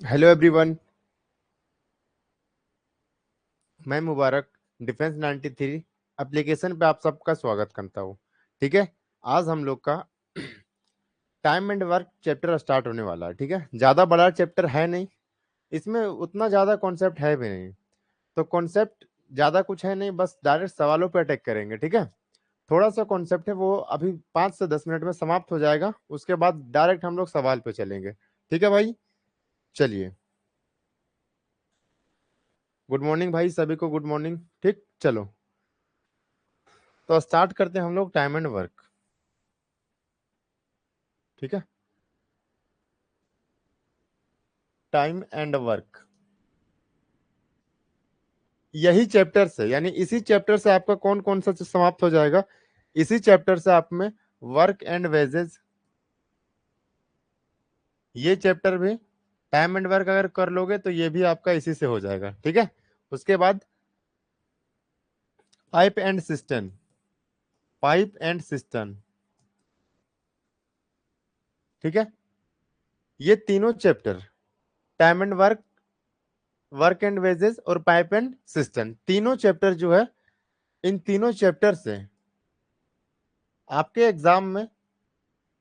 Hello everyone, मैं मुबारक defence 93 application पे आप सबका स्वागत करता हूँ। ठीक है, आज हम लोग का time and work chapter start होने वाला है। ठीक है, ज़्यादा बड़ा चैप्टर है नहीं, इसमें उतना ज़्यादा कॉन्सेप्ट है भी नहीं, तो कॉन्सेप्ट ज़्यादा कुछ है नहीं, बस डायरेक्ट सवालों पे अटैक करेंगे। ठीक है, थोड़ा सा कॉन्सेप्ट है वो अभी 5 से 10 मिनट में समाप्त हो जाएगा, उसके बाद डायरेक्ट हम लोग सवाल पे चलेंगे। ठीक है भाई, चलिए। गुड मॉर्निंग भाई, सभी को गुड मॉर्निंग। ठीक, चलो तो स्टार्ट करते हैं हम लोग टाइम एंड वर्क। ठीक है, टाइम एंड वर्क यही चैप्टर से, यानी इसी चैप्टर से आपका कौन कौन सा चीज समाप्त हो जाएगा। इसी चैप्टर से आप में वर्क एंड वेजेस, ये चैप्टर भी टाइम एंड वर्क अगर कर लोगे तो ये भी आपका इसी से हो जाएगा। ठीक है, उसके बाद pipe and system, pipe and system. ठीक है, ये तीनों chapter time and work, work and wages और पाइप एंड सिस्टम, तीनों चैप्टर जो है, इन तीनों चैप्टर से आपके एग्जाम में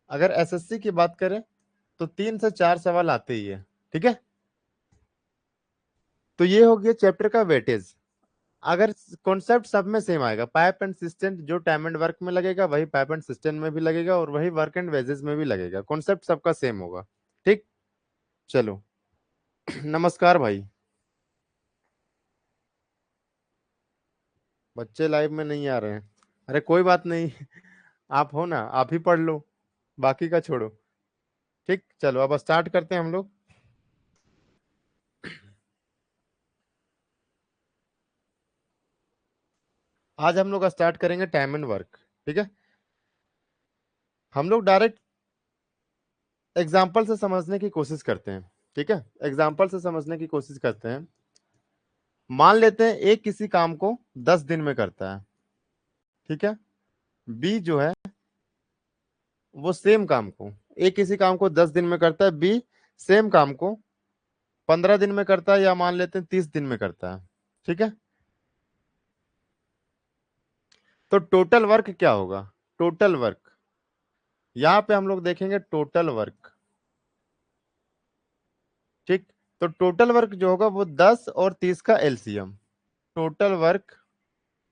अगर एसएससी की बात करें तो 3 से 4 सवाल आते ही है। ठीक है, तो ये हो गया चैप्टर का वेटेज। अगर कॉन्सेप्ट सब में सेम आएगा, पाइप एंड सिस्टम जो टाइम एंड वर्क में लगेगा वही पाइप एंड सिस्टम में भी लगेगा और वही वर्क एंड वेजेस में भी लगेगा, कॉन्सेप्ट सबका सेम होगा। ठीक, चलो। नमस्कार भाई। बच्चे लाइव में नहीं आ रहे हैं, अरे कोई बात नहीं। आप हो ना, आप ही पढ़ लो, बाकी का छोड़ो। ठीक, चलो अब स्टार्ट करते हैं हम लोग। आज हम लोग स्टार्ट करेंगे टाइम एंड वर्क। ठीक है, हम लोग डायरेक्ट एग्जाम्पल से समझने की कोशिश करते हैं। ठीक है, एग्जाम्पल से समझने की कोशिश करते हैं। मान लेते हैं एक किसी काम को 10 दिन में करता है। ठीक है, बी जो है वो सेम काम को, एक किसी काम को 10 दिन में करता है, बी सेम काम को 15 दिन में करता है, या मान लेते हैं 30 दिन में करता है। ठीक है, तो टोटल वर्क क्या होगा, टोटल वर्क, यहाँ पे हम लोग देखेंगे टोटल वर्क। ठीक, तो टोटल वर्क जो होगा वो 10 और 30 का एलसीएम, टोटल वर्क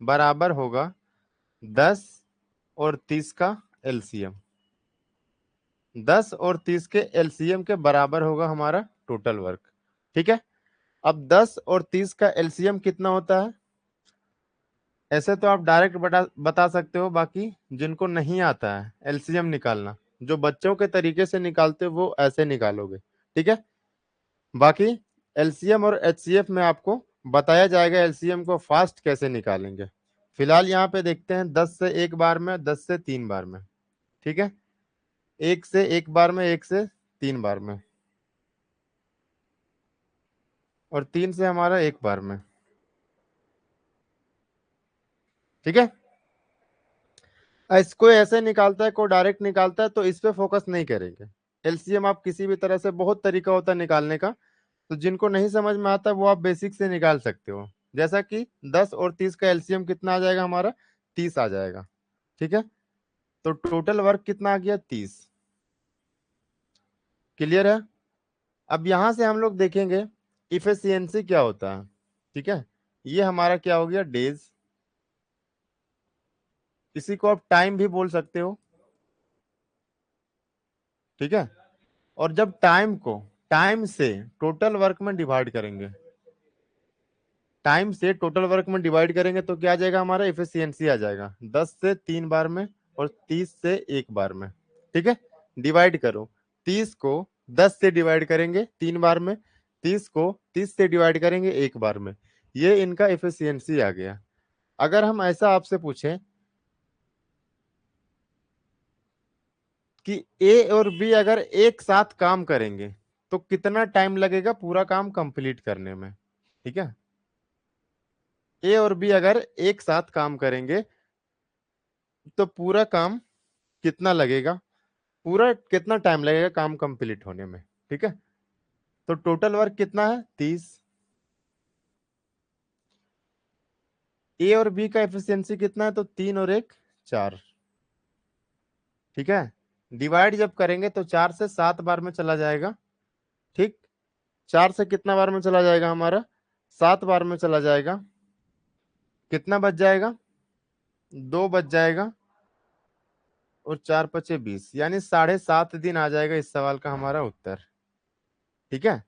बराबर होगा 10 और 30 का एलसीएम। 10 और 30 के एलसीएम के बराबर होगा हमारा टोटल वर्क। ठीक है, अब 10 और 30 का एलसीएम कितना होता है, ऐसे तो आप डायरेक्ट बता सकते हो, बाकी जिनको नहीं आता है एलसीएम निकालना, जो बच्चों के तरीके से निकालते हो वो ऐसे निकालोगे। ठीक है, बाकी एलसीएम और एचसीएफ में आपको बताया जाएगा एलसीएम को फास्ट कैसे निकालेंगे। फिलहाल यहाँ पे देखते हैं 10 से 1 बार में, 10 से 3 बार में। ठीक है, 1 से 1 बार में, 1 से 3 बार में, और 3 से हमारा 1 बार में। ठीक है, इसको ऐसे निकालता है, कोई डायरेक्ट निकालता है, तो इस पे फोकस नहीं करेंगे। एलसीएम आप किसी भी तरह से, बहुत तरीका होता है निकालने का, तो जिनको नहीं समझ में आता वो आप बेसिक से निकाल सकते हो। जैसा कि 10 और 30 का एलसीएम कितना आ जाएगा हमारा, 30 आ जाएगा। ठीक है, तो टोटल वर्क कितना आ गया, 30। क्लियर है, अब यहां से हम लोग देखेंगे इफिशियंसी क्या होता है। ठीक है, ये हमारा क्या हो गया, डेज, इसी को आप टाइम भी बोल सकते हो। ठीक है, और जब टाइम को टाइम से टोटल वर्क में डिवाइड करेंगे, टाइम से टोटल वर्क में डिवाइड करेंगे तो क्या आ जाएगा, हमारा इफिशियंसी आ जाएगा 10 से 3 बार में और 30 से 1 बार में। ठीक है, डिवाइड करो, 30 को 10 से डिवाइड करेंगे 3 बार में, 30 को 30 से डिवाइड करेंगे 1 बार में, ये इनका इफिशियंसी आ गया। अगर हम ऐसा आपसे पूछें कि ए और बी अगर एक साथ काम करेंगे तो कितना टाइम लगेगा पूरा काम कंप्लीट करने में। ठीक है, ए और बी अगर एक साथ काम करेंगे तो पूरा काम कितना लगेगा, पूरा कितना टाइम लगेगा काम कंप्लीट होने में। ठीक है, तो टोटल वर्क कितना है 30। ए और बी का एफिशिएंसी कितना है, तो 3 और 1 4। ठीक है, डिवाइड जब करेंगे तो 4 से 7 बार में चला जाएगा। ठीक, 4 से कितना बार में चला जाएगा हमारा, 7 बार में चला जाएगा। कितना बच जाएगा, 2 बच जाएगा, और 4 पचे 20, यानी 7.5 दिन आ जाएगा इस सवाल का हमारा उत्तर। ठीक है,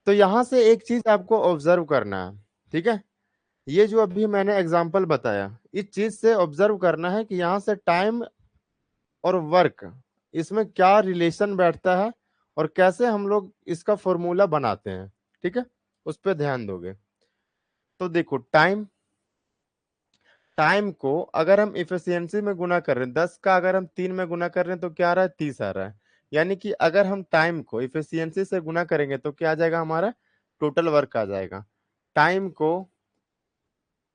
तो यहां से एक चीज आपको ऑब्जर्व करना है। ठीक है, ये जो अभी मैंने एग्जांपल बताया, इस चीज से ऑब्जर्व करना है कि यहाँ से टाइम और वर्क, इसमें क्या रिलेशन बैठता है और कैसे हम लोग इसका फॉर्मूला बनाते हैं। ठीक है, उस पर ध्यान दोगे। तो देखो, टाइम टाइम को अगर हम इफिशियंसी में गुना कर रहे हैं, 10 का अगर हम 3 में गुना कर रहे हैं तो क्या आ रहा है, 30 आ रहा है। यानी कि अगर हम टाइम को इफिशियंसी से गुना करेंगे तो क्या आ जाएगा, हमारा टोटल वर्क आ जाएगा। टाइम को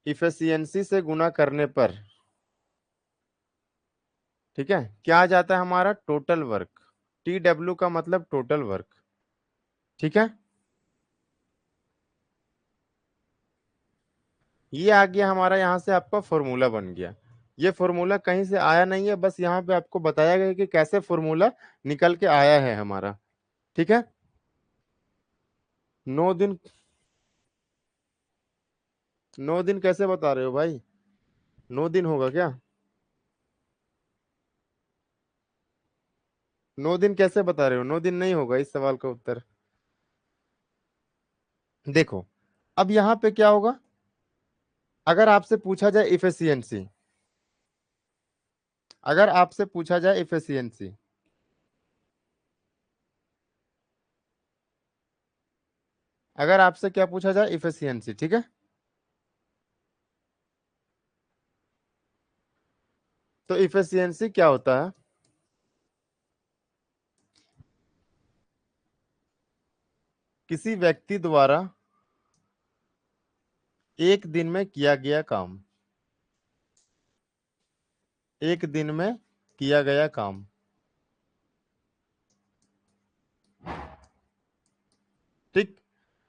इफिशियंसी से गुना करने पर, ठीक है, क्या आ जाता है हमारा टोटल वर्क। TW का मतलब टोटल वर्क। ठीक है, ये आ गया हमारा, यहां से आपका फॉर्मूला बन गया। ये फॉर्मूला कहीं से आया नहीं है, बस यहाँ पे आपको बताया गया है कि कैसे फॉर्मूला निकल के आया है हमारा। ठीक है, 9 दिन, 9 दिन कैसे बता रहे हो भाई, 9 दिन होगा क्या, 9 दिन कैसे बता रहे हो, 9 दिन नहीं होगा इस सवाल का उत्तर। देखो, अब यहाँ पे क्या होगा, अगर आपसे पूछा जाए इफिशियंसी, अगर आपसे पूछा जाए इफिशियंसी, अगर आपसे क्या पूछा जाए, इफिशियंसी। ठीक है, तो इफिशियंसी क्या होता है, किसी व्यक्ति द्वारा एक दिन में किया गया काम, एक दिन में किया गया काम। ठीक,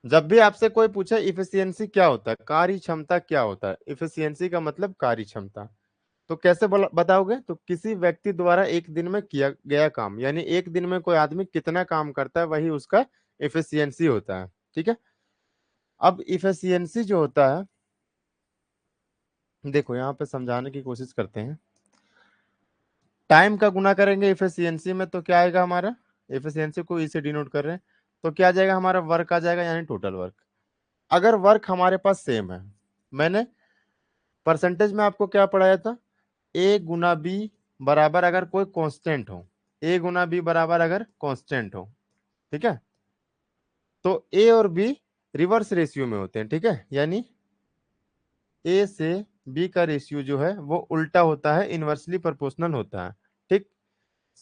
जब भी आपसे कोई पूछे इफिशियंसी क्या होता है, कार्य क्षमता क्या होता है, इफिशियंसी का मतलब कार्य क्षमता, तो कैसे बताओगे, तो किसी व्यक्ति द्वारा एक दिन में किया गया काम, यानी एक दिन में कोई आदमी कितना काम करता है वही उसका इफिशियंसी होता है। ठीक है, अब इफिशियंसी जो होता है, देखो यहाँ पे समझाने की कोशिश करते हैं। टाइम का गुना करेंगे इफिशियंसी में तो क्या आएगा हमारा, इफिशियंसी को ई से डिनोट कर रहे हैं, तो क्या आ जाएगा हमारा, वर्क आ जाएगा, यानी टोटल वर्क। अगर वर्क हमारे पास सेम है, मैंने परसेंटेज में आपको क्या पढ़ाया था, ए गुना बी बराबर अगर कोई कांस्टेंट हो, ए गुना बी बराबर अगर कांस्टेंट हो, ठीक है, तो ए और बी रिवर्स रेशियो में होते हैं। ठीक है, यानी ए से बी का रेशियो जो है वो उल्टा होता है, इनवर्सली प्रोपोर्शनल होता है। ठीक,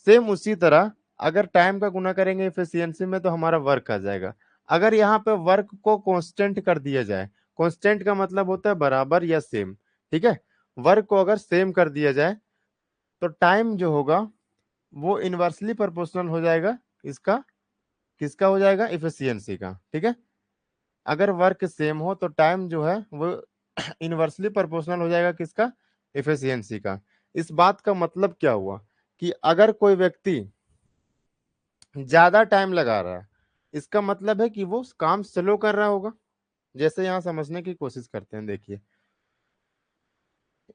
सेम उसी तरह अगर टाइम का गुना करेंगे एफिशिएंसी में तो हमारा वर्क आ जाएगा। अगर यहाँ पे वर्क को कांस्टेंट कर दिया जाए, कांस्टेंट का मतलब होता है बराबर या सेम। ठीक है, वर्क को अगर सेम कर दिया जाए तो टाइम जो होगा वो इनवर्सली प्रोपोर्शनल हो जाएगा इसका, किसका हो जाएगा, इफिशियंसी का। ठीक है, अगर वर्क सेम हो तो टाइम जो है वो इनवर्सली प्रोपोर्शनल हो जाएगा किसका, इफिशियंसी का। इस बात का मतलब क्या हुआ कि अगर कोई व्यक्ति ज्यादा टाइम लगा रहा है, इसका मतलब है कि वो काम स्लो कर रहा होगा। जैसे यहां समझने की कोशिश करते हैं, देखिए,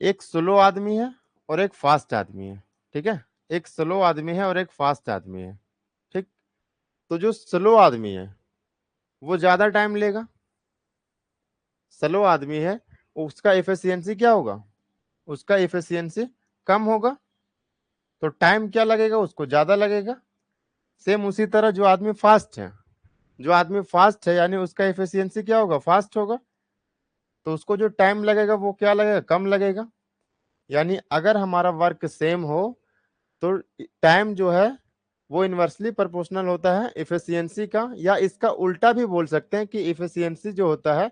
एक स्लो आदमी है और एक फास्ट आदमी है। ठीक है, एक स्लो आदमी है और एक फास्ट आदमी है। ठीक, तो जो स्लो आदमी है वो ज्यादा टाइम लेगा, स्लो आदमी है उसका एफिशिएंसी क्या होगा, उसका एफिशिएंसी कम होगा, तो टाइम क्या लगेगा, उसको ज्यादा लगेगा। सेम उसी तरह जो आदमी फास्ट है, जो आदमी फास्ट है यानी उसका एफिशिएंसी क्या होगा, फास्ट होगा, तो उसको जो टाइम लगेगा वो क्या लगेगा, कम लगेगा। यानी अगर हमारा वर्क सेम हो तो टाइम जो है वो इनवर्सली प्रोपोर्शनल होता है इफिशियंसी का, या इसका उल्टा भी बोल सकते हैं कि इफिशियंसी जो होता है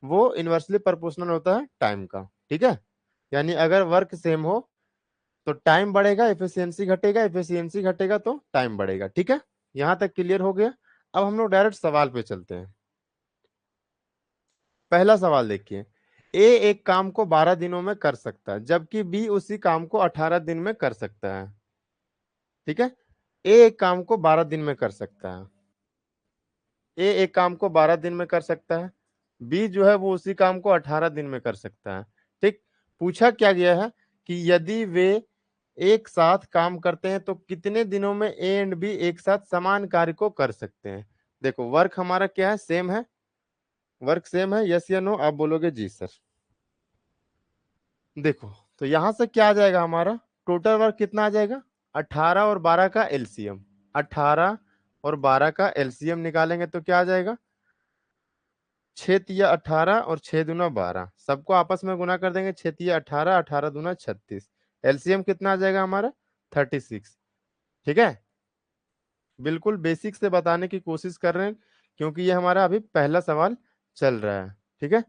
वो इनवर्सली प्रोपोर्शनल होता है टाइम का। ठीक है, यानी अगर वर्क सेम हो तो टाइम बढ़ेगा, इफिशियंसी घटेगा, इफिशियंसी घटेगा तो टाइम बढ़ेगा। ठीक है, यहां तक क्लियर हो गया। अब हम लोग डायरेक्ट सवाल पे चलते हैं। पहला सवाल देखिए, ए एक काम को 12 दिनों में कर सकता है जबकि बी उसी काम को 18 दिन में कर सकता है। ठीक है, ए एक काम को 12 दिन में कर सकता है, ए एक काम को 12 दिन में कर सकता है, बी जो है वो उसी काम को 18 दिन में कर सकता है। ठीक, पूछा क्या गया है कि यदि वे एक साथ काम करते हैं तो कितने दिनों में ए एंड बी एक साथ समान कार्य को कर सकते हैं। देखो वर्क हमारा क्या है, सेम है, वर्क सेम है, यस या नो, आप बोलोगे जी सर। देखो तो यहां से क्या आ जाएगा, हमारा टोटल वर्क कितना आ जाएगा, 18 और 12 का एलसीएम। 18 और 12 का एलसीएम निकालेंगे तो क्या आ जाएगा, 6 तिया 18 और 6 दूना 12, सबको आपस में गुना कर देंगे, 6 तिया 18, 18 दूना 36, एलसीएम कितना आ जाएगा हमारा 36। ठीक है, बिल्कुल बेसिक से बताने की कोशिश कर रहे हैं क्योंकि ये हमारा अभी पहला सवाल चल रहा है। ठीक है,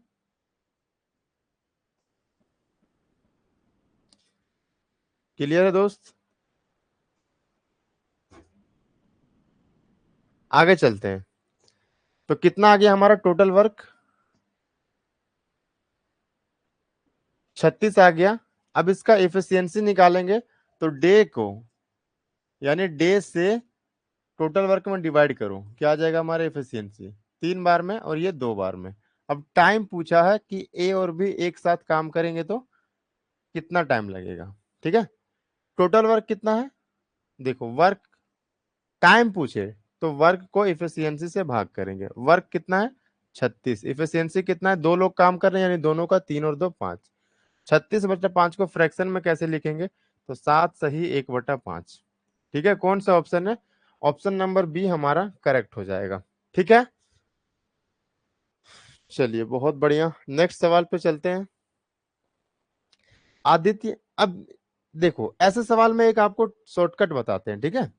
क्लियर है दोस्त, आगे चलते हैं। तो कितना आ गया हमारा टोटल वर्क, 36 आ गया। अब इसका एफिशिएंसी निकालेंगे तो डे को, यानी डे से टोटल वर्क में डिवाइड करो, क्या आ जाएगा हमारा एफिशिएंसी, 3 बार में और ये 2 बार में। अब टाइम पूछा है कि ए और बी एक साथ काम करेंगे तो कितना टाइम लगेगा। ठीक है, टोटल वर्क कितना है, देखो वर्क, टाइम पूछे तो वर्क को इफिशियंसी से भाग करेंगे, वर्क कितना है 36, इफिशियंसी कितना है, 2 लोग काम कर रहे हैं यानी दोनों का 3 और 2 5, 36/5 को फ्रैक्शन में कैसे लिखेंगे, तो 7 सही 1/5। ठीक है, कौन सा ऑप्शन है, ऑप्शन नंबर बी हमारा करेक्ट हो जाएगा। ठीक है, चलिए बहुत बढ़िया, नेक्स्ट सवाल पे चलते हैं। आदित्य, अब देखो ऐसे सवाल में एक आपको शॉर्टकट बताते हैं। ठीक है,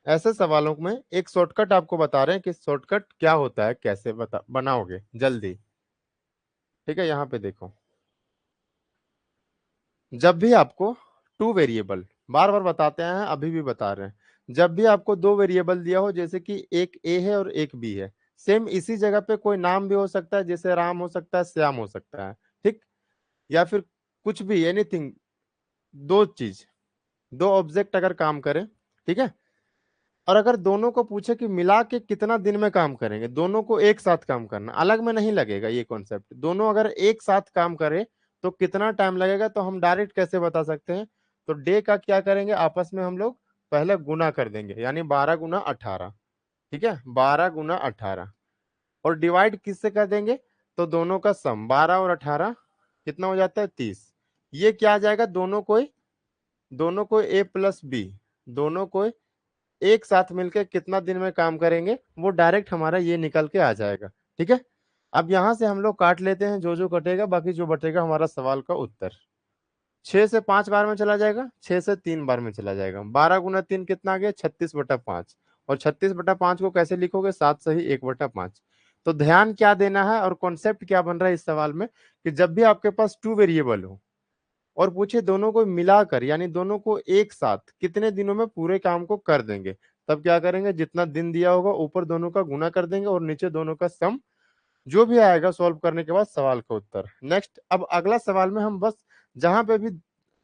ऐसे सवालों में एक शॉर्टकट आपको बता रहे हैं कि शॉर्टकट क्या होता है, कैसे बता बनाओगे जल्दी। ठीक है, यहाँ पे देखो, जब भी आपको टू वेरिएबल, बार बार बताते हैं अभी भी बता रहे हैं, जब भी आपको 2 वेरिएबल दिया हो, जैसे कि एक ए है और एक बी है, सेम इसी जगह पे कोई नाम भी हो सकता है, जैसे राम हो सकता है, श्याम हो सकता है। ठीक, या फिर कुछ भी एनीथिंग, दो चीज, दो ऑब्जेक्ट अगर काम करें, ठीक है, और अगर दोनों को पूछे कि मिला के कितना दिन में काम करेंगे, दोनों को एक साथ काम करना, अलग में नहीं लगेगा ये कॉन्सेप्ट, दोनों अगर एक साथ काम करें तो कितना टाइम लगेगा, तो हम डायरेक्ट कैसे बता सकते हैं, तो डे का क्या करेंगे, आपस में हम लोग पहले गुना कर देंगे, यानी 12 गुना 18। ठीक है, 12 गुना 18, और डिवाइड किससे कर देंगे, तो दोनों का सम 12 और 18 कितना हो जाता है 30। ये क्या आ जाएगा, दोनों को ए प्लस बी, दोनों को एक साथ मिलकर कितना दिन में काम करेंगे, वो डायरेक्ट हमारा ये निकल के आ जाएगा। ठीक है, अब यहां से हम लोग काट लेते हैं जो जो कटेगा, बाकी जो बटेगा हमारा सवाल का उत्तर। 6 से 5 बार में चला जाएगा, 6 से 3 बार में चला जाएगा, 12 गुना 3 कितना आ गया 36/5, और 36/5 को कैसे लिखोगे, 7 सही 1/5। तो ध्यान क्या देना है और कॉन्सेप्ट क्या बन रहा है इस सवाल में, कि जब भी आपके पास टू वेरिएबल हो और पूछे दोनों को मिलाकर, यानी दोनों को एक साथ कितने दिनों में पूरे काम को कर देंगे, तब क्या करेंगे, जितना दिन दिया होगा ऊपर दोनों का गुना कर देंगे और नीचे दोनों का सम, जो भी आएगा सॉल्व करने के बाद सवाल का उत्तर। नेक्स्ट, अब अगला सवाल में हम बस जहां पे भी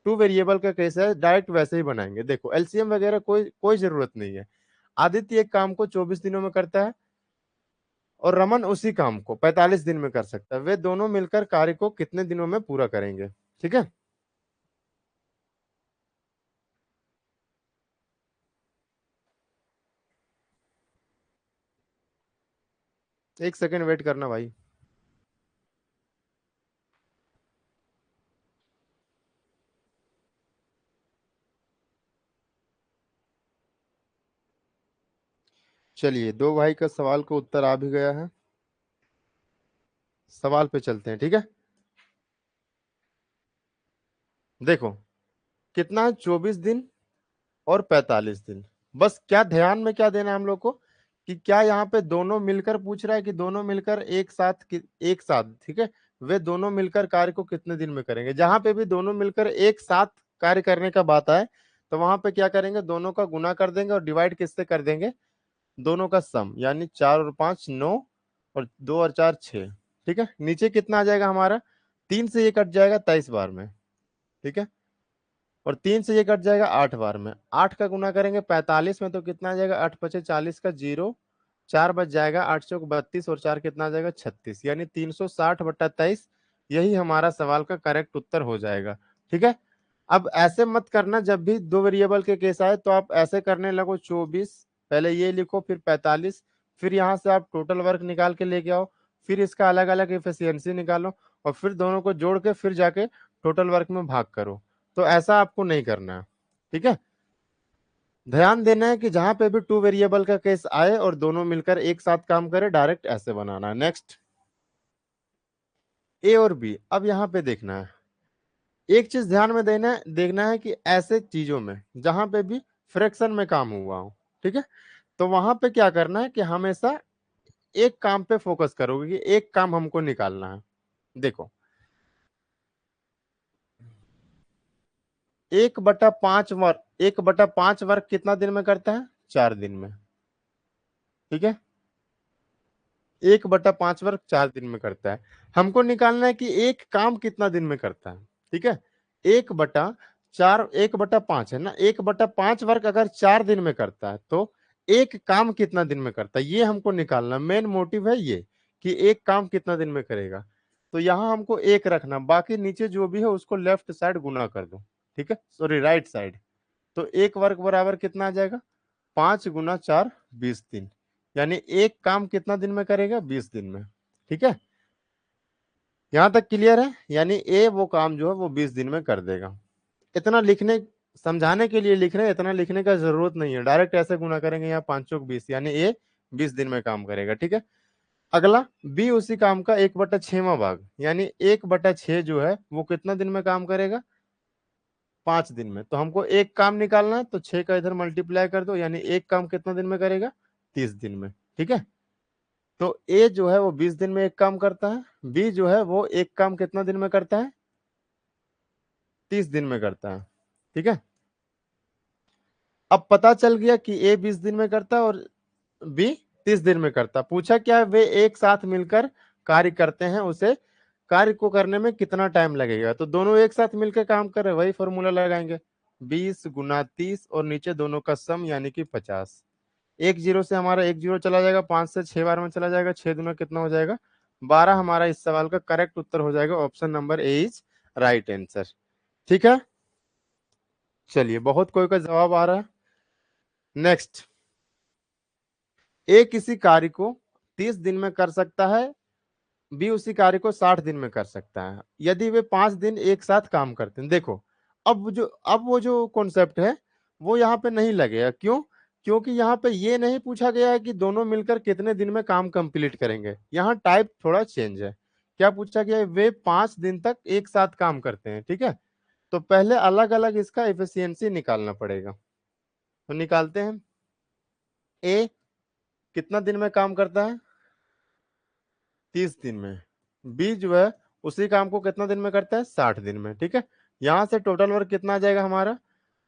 टू वेरिएबल का केस है डायरेक्ट वैसे ही बनाएंगे। देखो एलसीएम वगैरह कोई कोई जरूरत नहीं है। आदित्य एक काम को 24 दिनों में करता है और रमन उसी काम को 45 दिन में कर सकता है, वे दोनों मिलकर कार्य को कितने दिनों में पूरा करेंगे। ठीक है, एक सेकेंड वेट करना भाई। चलिए दो भाई का सवाल का उत्तर आ भी गया है, सवाल पे चलते हैं। ठीक है, देखो कितना है, 24 दिन और 45 दिन। बस क्या ध्यान में क्या देना है हम लोग को, कि क्या यहाँ पे दोनों मिलकर पूछ रहा है कि दोनों मिलकर एक साथ, ठीक है, वे दोनों मिलकर कार्य को कितने दिन में करेंगे। जहां पे भी दोनों मिलकर एक साथ कार्य करने का बात आए तो वहां पे क्या करेंगे, दोनों का गुना कर देंगे और डिवाइड किससे कर देंगे, दोनों का सम, यानी 4 और 5 9, और 2 और 4 6। ठीक है, नीचे कितना आ जाएगा हमारा, 3 से ये कट जाएगा 23 बार में। ठीक है, और 3 से ये कट जाएगा 8 बार में। 8 का गुना करेंगे 45 में तो कितना आ जाएगा, 8 × 5 = 40 का जीरो, 4 बच जाएगा, 8 × 4 = 32, और 4 कितना आ जाएगा, 36, यानी 360/23। यही हमारा सवाल का करेक्ट उत्तर हो जाएगा। ठीक है, अब ऐसे मत करना, जब भी दो वेरिएबल के केस आए तो आप ऐसे करने लगो, 24 पहले ये लिखो, फिर 45, फिर यहाँ से आप टोटल वर्क निकाल के लेके आओ, फिर इसका अलग अलग एफिशिएंसी निकालो, और फिर दोनों को जोड़ के फिर जाके टोटल वर्क में भाग करो। तो ऐसा आपको नहीं करना है। ठीक है, ध्यान देना है कि जहां पे भी टू वेरिएबल का केस आए और दोनों मिलकर एक साथ काम करे, डायरेक्ट ऐसे बनाना है। नेक्स्ट, ए और बी। अब यहाँ पे देखना है, एक चीज ध्यान में देना देखना है कि ऐसे चीजों में जहां पे भी फ्रैक्शन में काम हुआ हो, ठीक है, तो वहां पे क्या करना है कि हमेशा एक काम पे फोकस करोगे कि एक काम हमको निकालना है। देखो, 1/5 वर्ग कितना दिन में करता है, 4 दिन में। ठीक है, 1/5 वर्ग 4 दिन में करता है। हमको निकालना है कि एक काम कितना दिन में करता है। ठीक है, 1/4, 1/5 है ना, 1/5 वर्ग अगर 4 दिन में करता है तो एक काम कितना दिन में करता है, ये हमको निकालना। मेन मोटिव है ये कि एक काम कितना दिन में करेगा। तो यहां हमको एक रखना, बाकी नीचे जो भी है उसको लेफ्ट साइड गुना कर दो। ठीक है, सॉरी, राइट साइड। तो 1 वर्ग बराबर कितना आ जाएगा, 5 × 4 = 20 दिन, यानी एक काम कितना दिन में करेगा, 20 दिन में। ठीक है, यहां तक क्लियर है, यानी ए वो काम जो है वो 20 दिन में कर देगा। इतना लिखने, समझाने के लिए लिख रहे हैं, इतना लिखने का जरूरत नहीं है, डायरेक्ट ऐसे गुना करेंगे, यहाँ 5 × 20, यानी ए 20 दिन में काम करेगा। ठीक है, अगला बी उसी काम का 1/6वां भाग, यानी 1/6 जो है वो कितना दिन में काम करेगा, 5 दिन में। तो हमको एक काम निकालना है, तो 6 का इधर मल्टीप्लाई कर दो, यानी एक काम कितना दिन में करेगा, 30 दिन में। ठीक है, तो ए जो है वो 20 दिन में एक काम करता है, बी जो है वो एक काम कितना दिन में करता है, 30 दिन में करता है। ठीक है, अब पता चल गया कि ए 20 दिन में करता है और बी 30 दिन में करता। पूछा क्या, वे एक साथ मिलकर कार्य करते हैं, उसे कार्य को करने में कितना टाइम लगेगा। तो दोनों एक साथ मिलकर काम कर रहे, वही फॉर्मूला लगाएंगे, 20 × 30, और नीचे दोनों का सम यानी कि 50। एक जीरो से हमारा एक जीरो चला जाएगा, 5 से 6 बार में चला जाएगा, 6 दूना कितना हो जाएगा, 12। हमारा इस सवाल का करेक्ट उत्तर हो जाएगा option number A is right answer. ठीक है, चलिए, बहुत कोई का जवाब आ रहा है। नेक्स्ट, ए किसी कार्य को 30 दिन में कर सकता है, बी उसी कार्य को 60 दिन में कर सकता है, यदि वे 5 दिन एक साथ काम करते हैं। देखो, अब वो जो कॉन्सेप्ट है वो यहाँ पे नहीं लगेगा। क्यों, क्योंकि यहाँ पे ये नहीं पूछा गया है कि दोनों मिलकर कितने दिन में काम कंप्लीट करेंगे, यहाँ टाइप थोड़ा चेंज है। क्या पूछा गया है, वे 5 दिन तक एक साथ काम करते हैं। ठीक है, तो पहले अलग अलग इसका एफिशिएंसी निकालना पड़ेगा, तो निकालते हैं। ए कितना दिन में काम करता है, 30 दिन में। बी जो है उसी काम को कितना दिन में करता है, 60 दिन में। ठीक है, यहां से टोटल वर्क कितना आ जाएगा हमारा,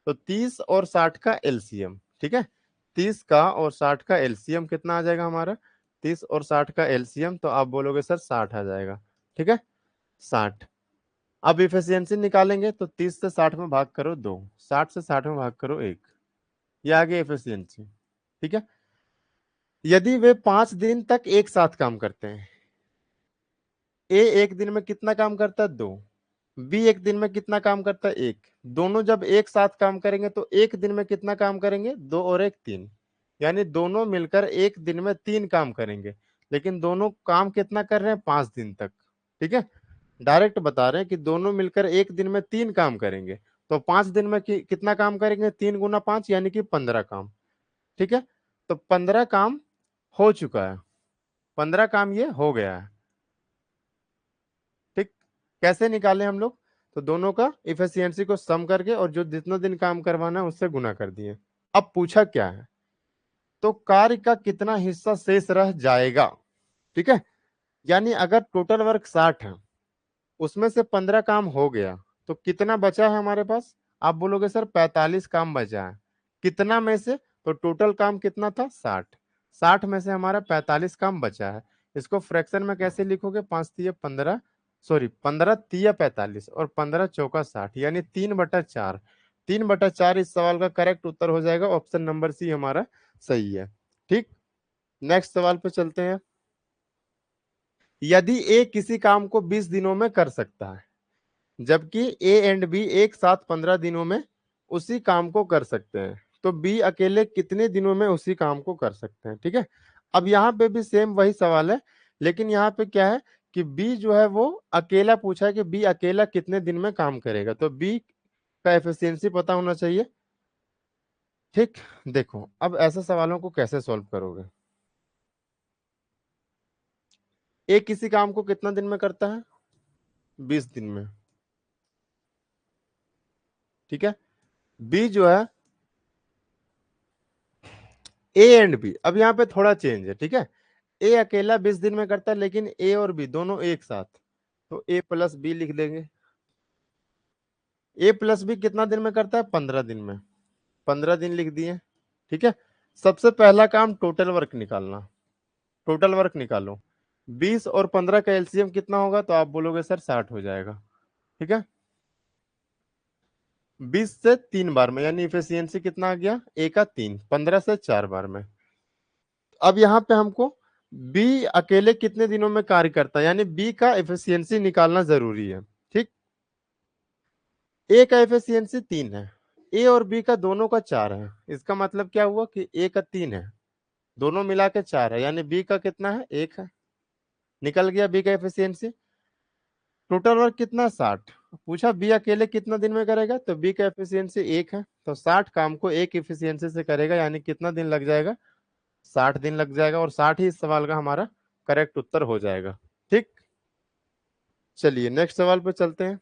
तो 30 और 60 का एलसीएम। ठीक है, 30 का और 60 का एलसीएम कितना आ जाएगा हमारा, 30 और 60 का एलसीएम, तो आप बोलोगे सर 60 आ जाएगा। ठीक है, 60। अब इफिशियंसी निकालेंगे, तो 30 से 60 में भाग करो 2, 60 से 60 में भाग करो 1, ये आ गई एफिशियंसी। ठीक है, यदि वे 5 दिन तक एक साथ काम करते हैं, ए एक दिन में कितना काम करता है, 2, बी एक दिन में कितना काम करता है, 1। दोनों जब एक साथ काम करेंगे तो एक दिन में कितना काम करेंगे, 2 और 1 3, यानी दोनों मिलकर एक दिन में 3 काम करेंगे। लेकिन दोनों काम कितना कर रहे हैं, 5 दिन तक। ठीक है, डायरेक्ट बता रहे हैं कि दोनों मिलकर एक दिन में 3 काम करेंगे, तो 5 दिन में कितना काम करेंगे, 3 × 5 यानी कि 15 काम। ठीक है, तो 15 काम हो चुका है, 15 काम ये हो गया है। ठीक, कैसे निकाले हम लोग, तो दोनों का इफिशियंसी को सम करके और जो जितना दिन काम करवाना है उससे गुना कर दिए। अब पूछा क्या है, तो कार्य का कितना हिस्सा शेष रह जाएगा। ठीक है, यानी अगर टोटल वर्क 60 है, उसमें से 15 काम हो गया, तो कितना बचा है हमारे पास, आप बोलोगे सर 45 काम बचा है, कितना में से, तो टोटल काम कितना था, 60। 60 में से हमारा 45 काम बचा है। इसको फ्रैक्शन में कैसे लिखोगे? 5 तिया 15, सॉरी 15 तिया 45 और 15 चौका 60, यानी 3/4। 3/4 इस सवाल का करेक्ट उत्तर हो जाएगा। ऑप्शन नंबर सी हमारा सही है। ठीक, नेक्स्ट सवाल पे चलते हैं। यदि ए किसी काम को 20 दिनों में कर सकता है, जबकि ए एंड बी एक साथ 15 दिनों में उसी काम को कर सकते हैं, तो बी अकेले कितने दिनों में उसी काम को कर सकते हैं? ठीक है, अब यहाँ पे भी सेम वही सवाल है, लेकिन यहाँ पे क्या है कि बी जो है वो अकेला पूछा है कि बी अकेला कितने दिन में काम करेगा, तो बी का एफिशिएंसी पता होना चाहिए। ठीक, देखो अब ऐसे सवालों को कैसे सॉल्व करोगे। ए किसी काम को कितना दिन में करता है? 20 दिन में। ठीक है, बी जो है ए एंड बी, अब यहाँ पे थोड़ा चेंज है। ठीक है, ए अकेला 20 दिन में करता है, लेकिन ए और बी दोनों एक साथ, तो ए प्लस बी लिख देंगे। ए प्लस बी कितना दिन में करता है? 15 दिन में। 15 दिन लिख दिए। ठीक है, सबसे पहला काम टोटल वर्क निकालना। टोटल वर्क निकालो। 20 और 15 का एलसीएम कितना होगा? तो आप बोलोगे सर 60 हो जाएगा। ठीक है, 20 से 3 बार में, यानी इफिशियंसी कितना आ गया? ए का 3, 15 से 4 बार में। अब यहाँ पे हमको बी अकेले कितने दिनों में कार्य करता है, यानी बी का एफिशिएंसी निकालना जरूरी है। ठीक, ए का एफिशिएंसी 3 है, ए और बी का दोनों का 4 है। इसका मतलब क्या हुआ कि ए का 3 है, दोनों मिला के 4 है, यानी बी का कितना है? 1 है। निकल गया बी का एफिशिएंसी। टोटल वर्क कितना? 60। पूछा बी अकेले कितना दिन में करेगा, तो बी का एफिशिएंसी 1 है, तो 60 काम को एक एफिशिएंसी से करेगा, यानी कितना दिन लग जाएगा? 60 दिन लग जाएगा, और 60 ही इस सवाल का हमारा करेक्ट उत्तर हो जाएगा। ठीक, चलिए नेक्स्ट सवाल पे चलते हैं।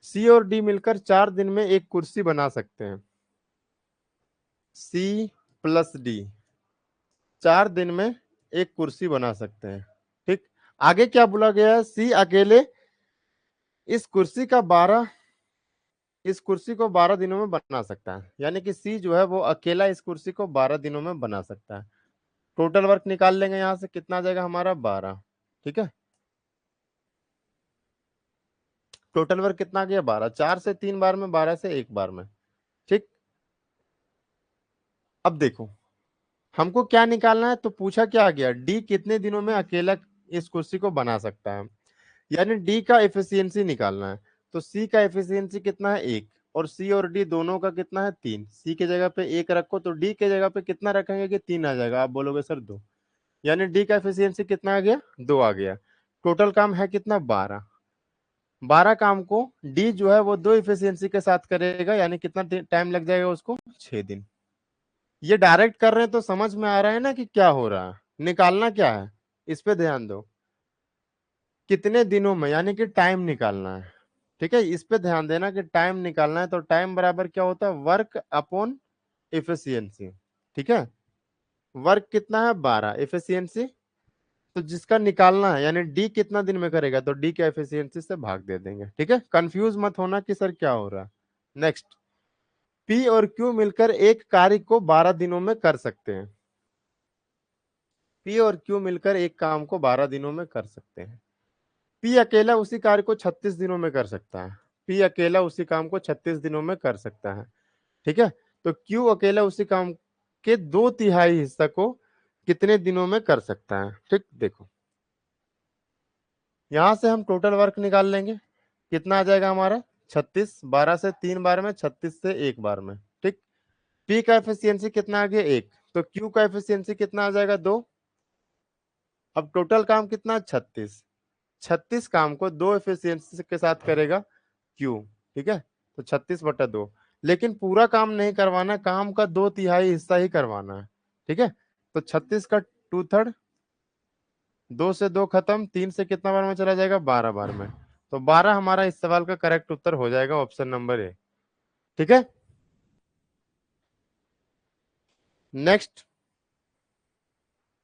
सी और डी मिलकर 4 दिन में एक कुर्सी बना सकते हैं। सी प्लस डी 4 दिन में एक कुर्सी बना सकते हैं। ठीक, आगे क्या बोला गया है? सी अकेले इस कुर्सी का 12 इस कुर्सी को 12 दिनों में बना सकता है, यानी कि सी जो है वो अकेला इस कुर्सी को 12 दिनों में बना सकता है। टोटल वर्क निकाल लेंगे, यहां से कितना आ जाएगा हमारा? 12। ठीक है, टोटल वर्क कितना आ गया? 12। 4 से 3 बार में, 12 से 1 बार में। ठीक, अब देखो हमको क्या निकालना है, तो पूछा क्या आ गया? डी कितने दिनों में अकेला इस कुर्सी को बना सकता है, यानी डी का एफिशिएंसी निकालना है। तो सी का एफिशिएंसी कितना है? 1, और सी और डी दोनों का कितना है? 3। सी के जगह पे 1 रखो, तो डी के जगह पे कितना रखेंगे कि 3 आ जाएगा? आप बोलोगे सर 2, यानी डी का एफिशिएंसी कितना आ गया? 2 आ गया। टोटल काम है कितना? 12। 12 काम को डी जो है वो 2 एफिशिएंसी के साथ करेगा, यानी कितना टाइम लग जाएगा उसको? 6 दिन। ये डायरेक्ट कर रहे हैं तो समझ में आ रहा है ना कि क्या हो रहा है। निकालना क्या है, इस पे ध्यान दो। कितने दिनों में, यानी कि टाइम निकालना है। ठीक है, इस पे ध्यान देना कि टाइम निकालना है, तो टाइम बराबर क्या होता है? Work upon efficiency. ठीक है, वर्क कितना है? 12, एफिशिएंसी तो जिसका निकालना है, यानी डी कितना दिन में करेगा, तो डी के एफिशिएंसी से भाग दे देंगे। ठीक है, कंफ्यूज मत होना कि सर क्या हो रहा है। नेक्स्ट, पी और क्यू मिलकर एक कार्य को 12 दिनों में कर सकते हैं। पी और क्यू मिलकर एक काम को 12 दिनों में कर सकते हैं। पी अकेला उसी कार्य को 36 दिनों में कर सकता है। पी अकेला उसी काम को 36 दिनों में कर सकता है। ठीक है, तो क्यू अकेला उसी काम के 2/3 हिस्सा को कितने दिनों में कर सकता है? ठीक, देखो यहां से हम टोटल वर्क निकाल लेंगे, कितना आ जाएगा हमारा? 36। 12 से 3 बार में, 36 से 1 बार में। ठीक, पी का एफिशिएंसी कितना आ गया? 1, तो क्यू का एफिशिएंसी कितना आ जाएगा? 2। अब टोटल काम कितना? 36। 36 काम को 2 एफिशिएंसी के साथ करेगा क्यू। ठीक है, तो 36/2, लेकिन पूरा काम नहीं करवाना, काम का 2/3 हिस्सा ही करवाना है। ठीक है, तो 36 का 2/3, 2 से 2 खत्म, 3 से कितना बार में चला जाएगा? 12 बार में। तो 12 हमारा इस सवाल का करेक्ट उत्तर हो जाएगा, ऑप्शन नंबर ए। ठीक है, नेक्स्ट,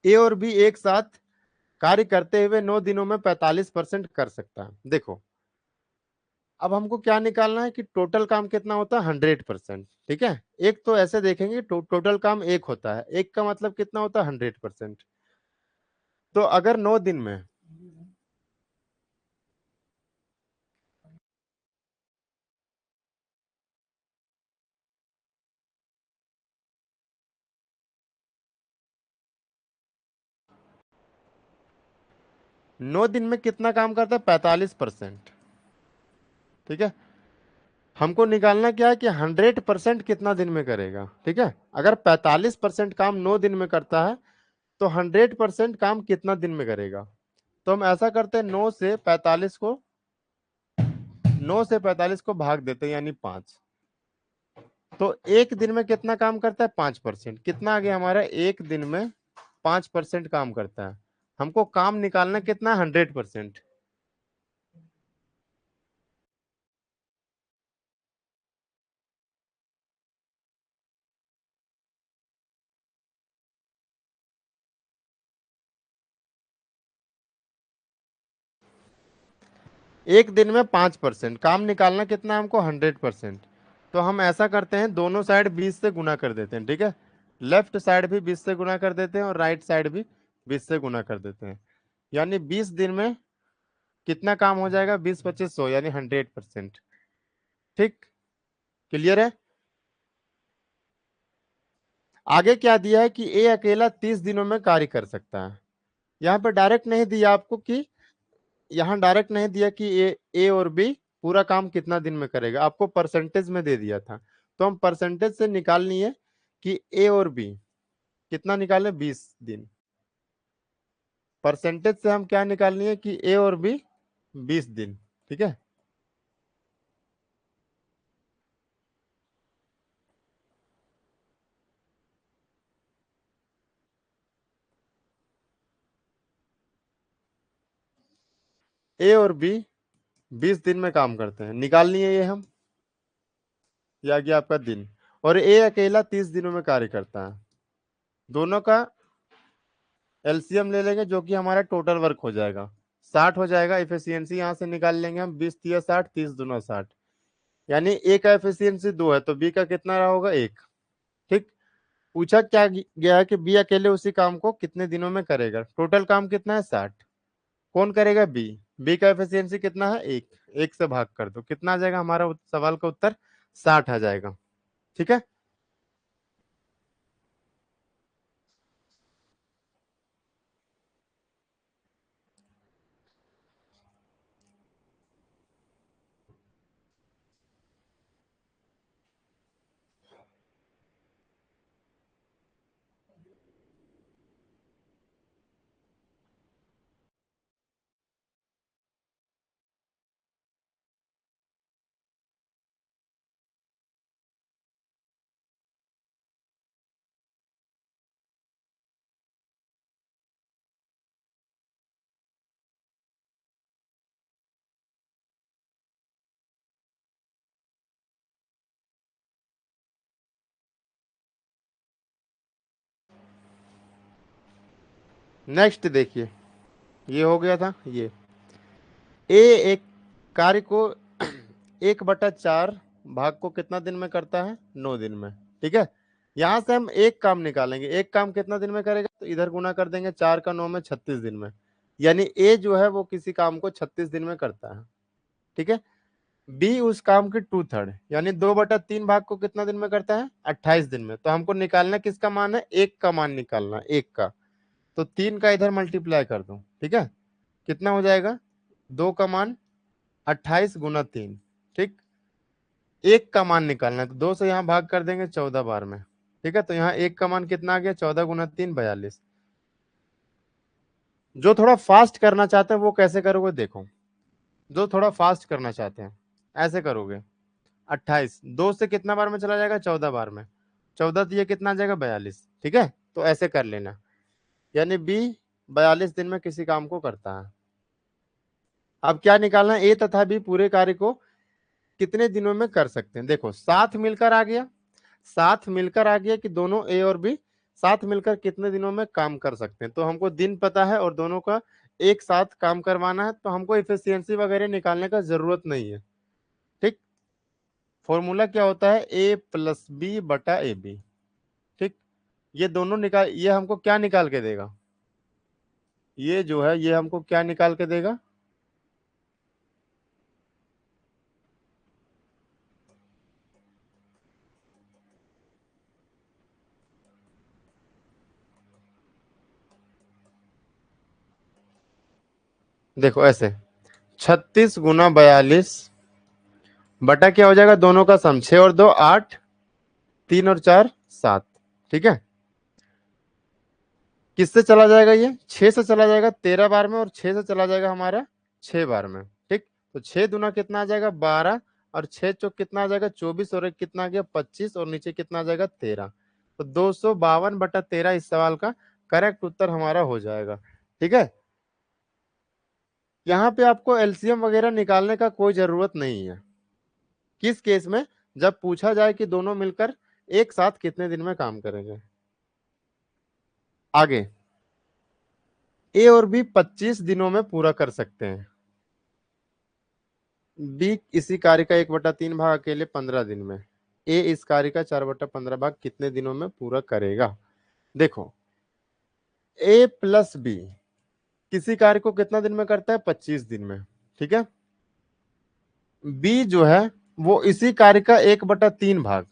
ए और बी एक साथ कार्य करते हुए 9 दिनों में 45% कर सकता है। देखो अब हमको क्या निकालना है कि टोटल काम कितना होता है 100%। ठीक है, एक तो ऐसे देखेंगे टोटल काम एक होता है, एक का मतलब कितना होता है 100%। तो अगर 9 दिन में 9 दिन में कितना काम करता है 45%। ठीक है, हमको निकालना क्या है कि 100% कितना दिन में करेगा। ठीक है, अगर 45% काम 9 दिन में करता है तो 100% काम कितना दिन में करेगा। तो हम ऐसा करते हैं, 9 से 45 को भाग देते हैं, यानी 5। तो एक दिन में कितना काम करता है 5%। कितना आ गया हमारा, एक दिन में 5% काम करता है। हमको काम निकालना कितना 100%। एक दिन में 5% काम निकालना कितना है हमको 100%। तो हम ऐसा करते हैं, दोनों साइड 20 से गुना कर देते हैं। ठीक है, लेफ्ट साइड भी 20 से गुना कर देते हैं और राइट साइड भी 20 से गुना कर देते हैं। यानी 20 दिन में कितना काम हो जाएगा, 20 25 100 यानी 100%। ठीक, क्लियर है। आगे क्या दिया है कि ए अकेला 30 दिनों में कार्य कर सकता है। यहाँ पे डायरेक्ट नहीं दिया आपको कि, यहाँ डायरेक्ट नहीं दिया कि ए और बी पूरा काम कितना दिन में करेगा, आपको परसेंटेज में दे दिया था। तो हम परसेंटेज से निकालनी है कि ए और बी कितना निकाले, 20 दिन। परसेंटेज से हम क्या निकालनी है कि ए और बी 20 दिन। ठीक है, ए और बी 20 दिन में काम करते हैं, निकालनी है ये हम। ये आ गया आपका दिन। और ए अकेला 30 दिनों में कार्य करता है। दोनों का एलसीएम ले लेंगे, जो कि हमारा टोटल वर्क हो जाएगा 60 हो जाएगा। एफिशिएंसी यहां से निकाल लेंगे हम, 20 3 60, 30 दूना 60। यानी ए का एफिशिएंसी 2 है, तो बी का कितना रहा होगा 1। ठीक, पूछा क्या गया है कि बी अकेले उसी काम को कितने दिनों में करेगा। टोटल काम कितना है 60। कौन करेगा, बी। बी का एफिशिएंसी कितना है 1। 1 से भाग कर दो, कितना आ जाएगा हमारा सवाल का उत्तर, 60 आ जाएगा। ठीक है, नेक्स्ट देखिए, ये हो गया था ये। ए एक कार्य को 1/4 भाग को कितना दिन में करता है, 9 दिन में। ठीक है, यहां से हम एक काम निकालेंगे, एक काम कितना दिन में करेगा, तो इधर गुना कर देंगे, 4 का 9 में 36 दिन में। यानी ए जो है वो किसी काम को 36 दिन में करता है। ठीक है, बी उस काम के 2/3 यानी 2/3 भाग को कितना दिन में करता है, 28 दिन में। तो हमको निकालना किसका मान है, एक का मान निकालना, एक का। तो 3 का इधर मल्टीप्लाई कर दो। ठीक है, कितना हो जाएगा, 2 का मान 28 × 3। ठीक, एक का मान निकालना है, तो 2 से यहाँ भाग कर देंगे 14 बार में। ठीक है, तो यहाँ एक का मान कितना आ गया, 14 × 3 42। जो थोड़ा फास्ट करना चाहते हैं वो कैसे करोगे देखो, जो थोड़ा फास्ट करना चाहते हैं ऐसे करोगे, 28 2 से कितना बार में चला जाएगा, 14 बार में। 14 तो ये कितना आ जाएगा, 42। ठीक है, तो ऐसे कर लेना। यानी बी 42 दिन में किसी काम को करता है। अब क्या निकालना है, ए तथा बी पूरे कार्य को कितने दिनों में कर सकते हैं। देखो साथ मिलकर आ गया, साथ मिलकर आ गया कि दोनों ए और बी साथ मिलकर कितने दिनों में काम कर सकते हैं। तो हमको दिन पता है और दोनों का एक साथ काम करवाना है, तो हमको इफिशियंसी वगैरह निकालने का जरूरत नहीं है। फॉर्मूला क्या होता है, ए प्लस बी बटा ए बी। ठीक, ये दोनों निकाल, ये हमको क्या निकाल के देगा, ये जो है ये हमको क्या निकाल के देगा, देखो ऐसे 36 गुना 42 बटा क्या हो जाएगा, दोनों का सम, 6 और 2 8, 3 और 4 7। ठीक है, किससे चला जाएगा, ये 6 से चला जाएगा 13 बार में, और 6 से चला जाएगा हमारा 6 बार में। ठीक, तो 6 दूना कितना आ जाएगा 12, और 6 चौक कितना आ जाएगा 24, और एक कितना आ गया 25, और नीचे कितना आ जाएगा 13। तो 252/13 इस सवाल का करेक्ट उत्तर हमारा हो जाएगा। ठीक है, यहाँ पे आपको एलसीएम वगैरह निकालने का कोई जरूरत नहीं है। किस केस में, जब पूछा जाए कि दोनों मिलकर एक साथ कितने दिन में काम करेंगे। आगे, ए और बी 25 दिनों में पूरा कर सकते हैं, बी इसी कार्य का 1/3 भाग अकेले 15 दिन में, ए इस कार्य का 4/15 भाग कितने दिनों में पूरा करेगा। देखो, ए प्लस बी किसी कार्य को कितना दिन में करता है, 25 दिन में। ठीक है, बी जो है वो इसी कार्य का 1/3 भाग,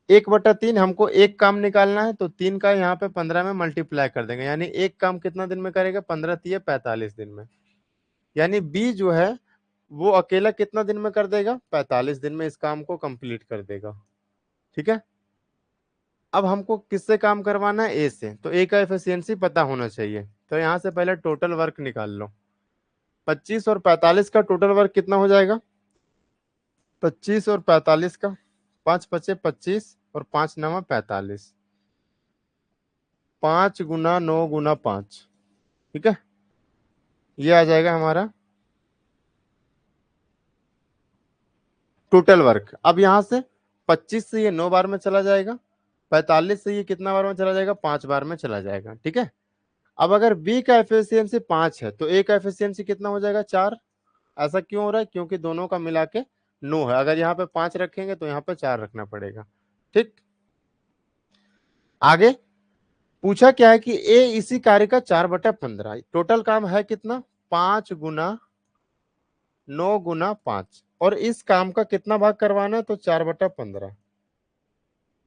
1/3 हमको एक काम निकालना है, तो 3 का यहाँ पे 15 में मल्टीप्लाई कर देंगे, यानी एक काम कितना दिन में करेगा, 15×3 = 45 दिन में। यानी बी जो है वो अकेला कितना दिन में कर देगा, 45 दिन में इस काम को कंप्लीट कर देगा। ठीक है, अब हमको किससे काम करवाना है, ए से, तो ए का एफिशिएंसी पता होना चाहिए। तो यहां से पहले टोटल वर्क निकाल लो, 25 और 45 का टोटल वर्क कितना हो जाएगा, 25 और 45 का, 5×5 = 25 और 5×9 = 45, 5×9 × 5। ठीक है, ये आ जाएगा हमारा टोटल वर्क। अब यहां से 25 से ये 9 बार में चला जाएगा, 45 से ये कितना बार में चला जाएगा, 5 बार में चला जाएगा। ठीक है, अब अगर बी का एफिशिएंसी 5 है तो ए का एफिशिएंसी कितना हो जाएगा, 4। ऐसा क्यों हो रहा है, क्योंकि दोनों का मिला के 9 है, अगर यहाँ पे 5 रखेंगे तो यहाँ पे 4 रखना पड़ेगा। ठीक, आगे पूछा क्या है कि ए इसी कार्य का 4/15, टोटल काम है कितना, 5×9 × 5, और इस काम का कितना भाग करवाना है, तो 4/15,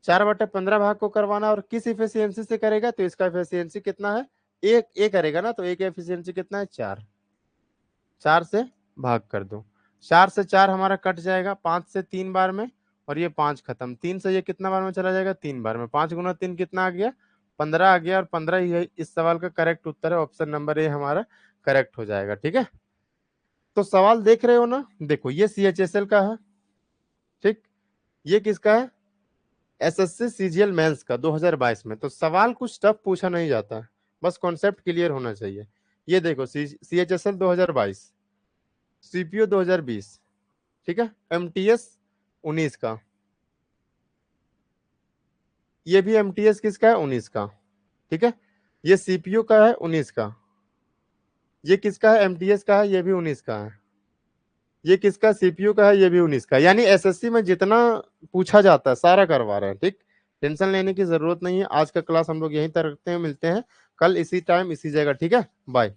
4/15 भाग को करवाना, और किस इफिशियंसी से करेगा, तो इसका इफिशियंसी कितना है, एक ए करेगा ना, तो ए का इफिशियंसी कितना है, 4, 4 से भाग कर दो, 4 से 4 हमारा कट जाएगा, 5 से 3 बार में, और ये 5 खत्म, 3 से ये कितना बार में चला जाएगा, 3 बार में, 5×3 कितना आ गया, 15 आ गया, और 15 ही इस सवाल का करेक्ट उत्तर है, ऑप्शन नंबर ए हमारा करेक्ट हो जाएगा। ठीक है, तो सवाल देख रहे हो ना, देखो ये CHSL का है। ठीक, ये किसका है, एसएससी सीजीएल मेंस का 2022 में। तो सवाल कुछ टफ पूछा नहीं जाता है, बस कॉन्सेप्ट क्लियर होना चाहिए। ये देखो CHSL 2022, सीपीयू 2020, ठीक है, एमटीएस 19 का, ये भी एमटीएस किसका है, 19 का। ठीक है, ये सीपीयू का है 19 का, ये किसका है, एमटीएस का है, ये भी 19 का है, ये किसका, सीपीयू का है, ये भी 19 का। यानी एसएससी में जितना पूछा जाता है सारा करवा रहे हैं। ठीक, टेंशन लेने की जरूरत नहीं है। आज का क्लास हम लोग यहीं तक रखते हैं, मिलते हैं कल इसी टाइम इसी जगह। ठीक है, बाय।